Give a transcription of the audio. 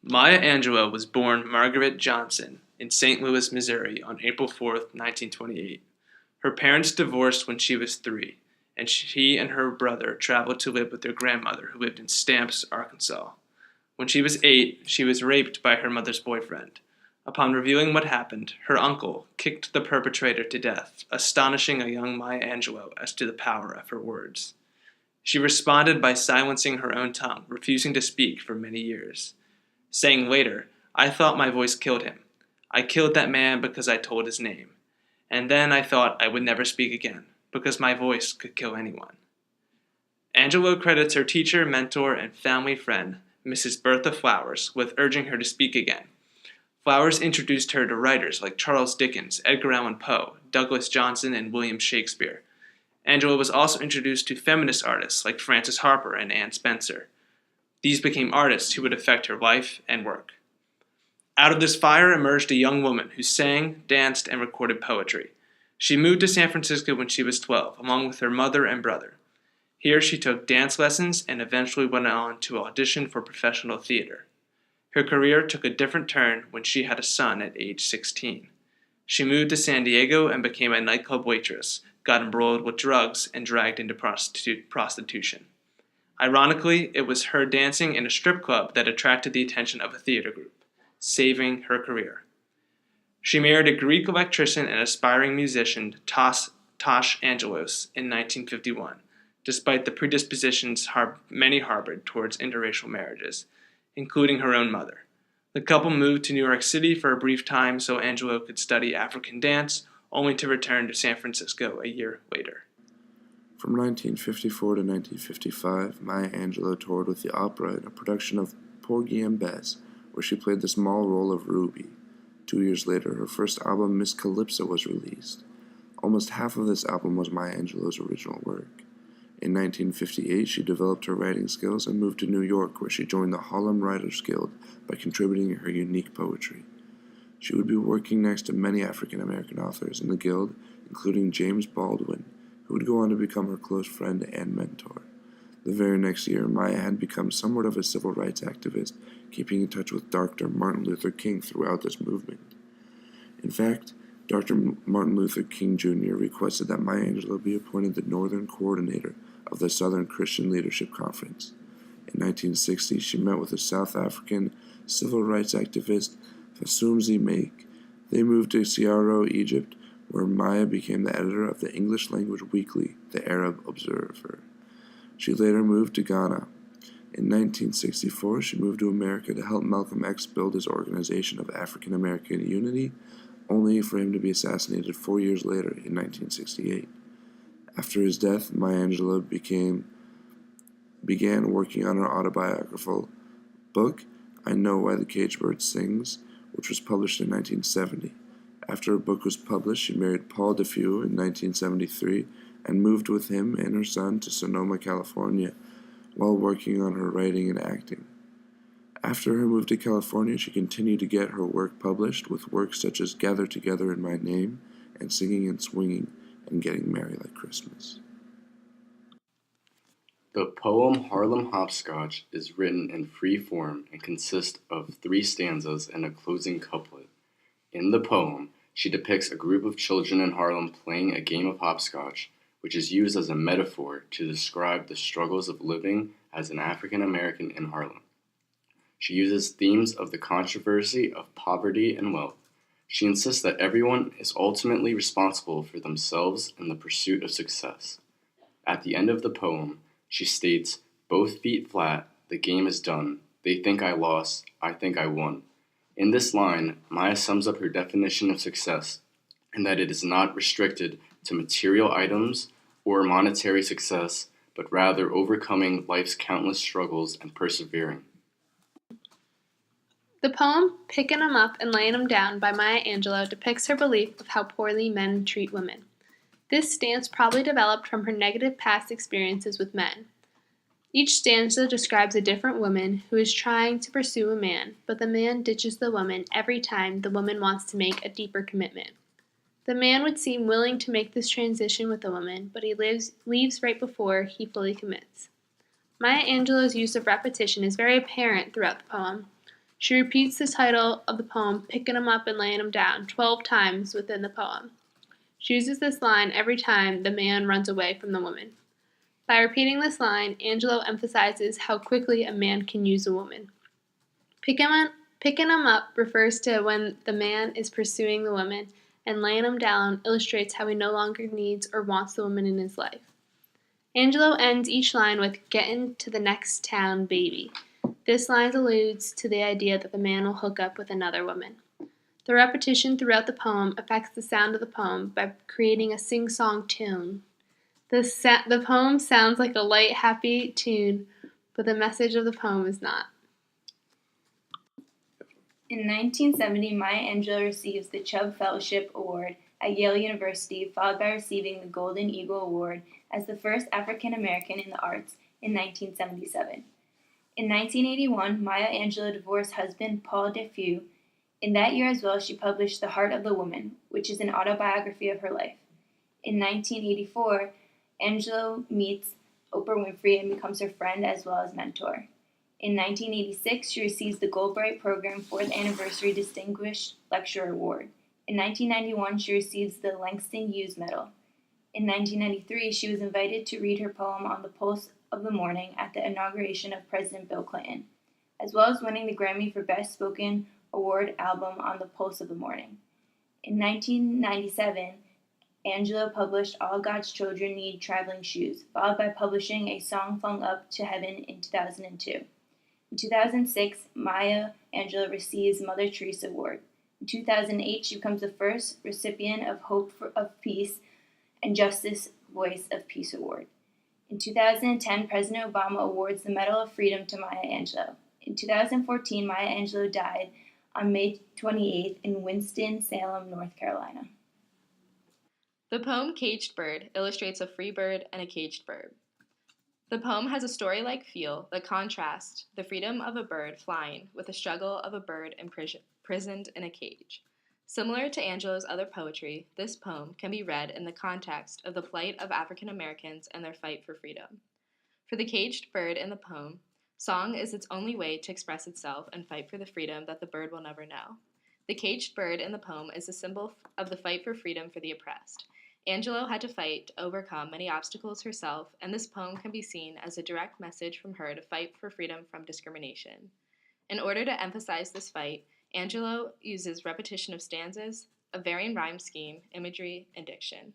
Maya Angelou was born Margaret Johnson in St. Louis, Missouri on April 4th, 1928. Her parents divorced when she was 3, and she and her brother traveled to live with their grandmother, who lived in Stamps, Arkansas. When she was 8, she was raped by her mother's boyfriend. Upon revealing what happened, her uncle kicked the perpetrator to death, astonishing a young Maya Angelou as to the power of her words. She responded by silencing her own tongue, refusing to speak for many years, saying later, "I thought my voice killed him. I killed that man because I told his name. And then I thought I would never speak again, because my voice could kill anyone." Angelo credits her teacher, mentor, and family friend, Mrs. Bertha Flowers, with urging her to speak again. Flowers introduced her to writers like Charles Dickens, Edgar Allan Poe, Douglas Johnson, and William Shakespeare. Angela was also introduced to feminist artists like Frances Harper and Anne Spencer. These became artists who would affect her life and work. Out of this fire emerged a young woman who sang, danced, and recorded poetry. She moved to San Francisco when she was 12, along with her mother and brother. Here she took dance lessons and eventually went on to audition for professional theater. Her career took a different turn when she had a son at age 16. She moved to San Diego and became a nightclub waitress, got embroiled with drugs, and dragged into prostitution. Ironically, it was her dancing in a strip club that attracted the attention of a theater group, saving her career. She married a Greek electrician and aspiring musician, Tosh Angelos, in 1951, despite the predispositions many harbored towards interracial marriages, including her own mother. The couple moved to New York City for a brief time so Angelo could study African dance, only to return to San Francisco a year later. From 1954 to 1955, Maya Angelou toured with the opera in a production of Porgy and Bess, where she played the small role of Ruby. 2 years later, her first album, Miss Calypso, was released. Almost half of this album was Maya Angelou's original work. In 1958, she developed her writing skills and moved to New York, where she joined the Harlem Writers Guild by contributing her unique poetry. She would be working next to many African American authors in the Guild, including James Baldwin, who would go on to become her close friend and mentor. The very next year, Maya had become somewhat of a civil rights activist, keeping in touch with Dr. Martin Luther King throughout this movement. In fact, Dr. Martin Luther King Jr. requested that Maya Angelou be appointed the Northern Coordinator of the Southern Christian Leadership Conference. In 1960, she met with the South African civil rights activist Fasumzi Make. They moved to Cairo, Egypt, where Maya became the editor of the English-language weekly, The Arab Observer. She later moved to Ghana. In 1964, she moved to America to help Malcolm X build his Organization of African American Unity, only for him to be assassinated 4 years later in 1968. After his death, Maya Angelou began working on her autobiographical book, I Know Why the Caged Bird Sings, which was published in 1970. After her book was published, she married Paul DeFew in 1973 and moved with him and her son to Sonoma, California, while working on her writing and acting. After her move to California, she continued to get her work published with works such as Gather Together in My Name and Singing and Swinging and Getting Merry Like Christmas. The poem Harlem Hopscotch is written in free form and consists of 3 stanzas and a closing couplet. In the poem, she depicts a group of children in Harlem playing a game of hopscotch, which is used as a metaphor to describe the struggles of living as an African American in Harlem. She uses themes of the controversy of poverty and wealth. She insists that everyone is ultimately responsible for themselves in the pursuit of success. At the end of the poem, she states, "Both feet flat, the game is done. They think I lost, I think I won." In this line, Maya sums up her definition of success, and that it is not restricted to material items or monetary success, but rather overcoming life's countless struggles and persevering. The poem Pickin' 'em Up and Layin' 'em Down by Maya Angelou depicts her belief of how poorly men treat women. This stance probably developed from her negative past experiences with men. Each stanza describes a different woman who is trying to pursue a man, but the man ditches the woman every time the woman wants to make a deeper commitment. The man would seem willing to make this transition with the woman, but he leaves right before he fully commits. Maya Angelou's use of repetition is very apparent throughout the poem. She repeats the title of the poem, picking 'em up and laying 'em down, 12 times within the poem. She uses this line every time the man runs away from the woman. By repeating this line, Angelou emphasizes how quickly a man can use a woman. Picking 'em up refers to when the man is pursuing the woman, and laying 'em down illustrates how he no longer needs or wants the woman in his life. Angelou ends each line with "gettin' to the next town, baby." This line alludes to the idea that the man will hook up with another woman. The repetition throughout the poem affects the sound of the poem by creating a sing-song tune. The poem sounds like a light, happy tune, but the message of the poem is not. In 1970, Maya Angelou receives the Chubb Fellowship Award at Yale University, followed by receiving the Golden Eagle Award as the first African American in the arts in 1977. In 1981, Maya Angelou divorced husband Paul Defoe. In that year as well, she published The Heart of the Woman, which is an autobiography of her life. In 1984, Angelou meets Oprah Winfrey and becomes her friend as well as mentor. In 1986, she receives the Goldbright Program 4th Anniversary Distinguished Lecturer Award. In 1991, she receives the Langston Hughes Medal. In 1993, she was invited to read her poem on the Pulse of the Morning at the inauguration of President Bill Clinton, as well as winning the Grammy for Best Spoken Award album on the Pulse of the Morning. In 1997, Angelou published All God's Children Need Traveling Shoes, followed by publishing A Song Flung Up to Heaven in 2002. In 2006, Maya Angelou receives Mother Teresa Award. In 2008, she becomes the first recipient of Hope of Peace and Justice Voice of Peace Award. In 2010, President Obama awards the Medal of Freedom to Maya Angelou. In 2014, Maya Angelou died on May 28th in Winston-Salem, North Carolina. The poem Caged Bird illustrates a free bird and a caged bird. The poem has a story-like feel that contrasts the freedom of a bird flying with the struggle of a bird imprisoned in a cage. Similar to Angelou's other poetry, this poem can be read in the context of the plight of African Americans and their fight for freedom. For the caged bird in the poem, song is its only way to express itself and fight for the freedom that the bird will never know. The caged bird in the poem is a symbol of the fight for freedom for the oppressed. Angelou had to fight to overcome many obstacles herself, and this poem can be seen as a direct message from her to fight for freedom from discrimination. In order to emphasize this fight, Angelou uses repetition of stanzas, a varying rhyme scheme, imagery, and diction.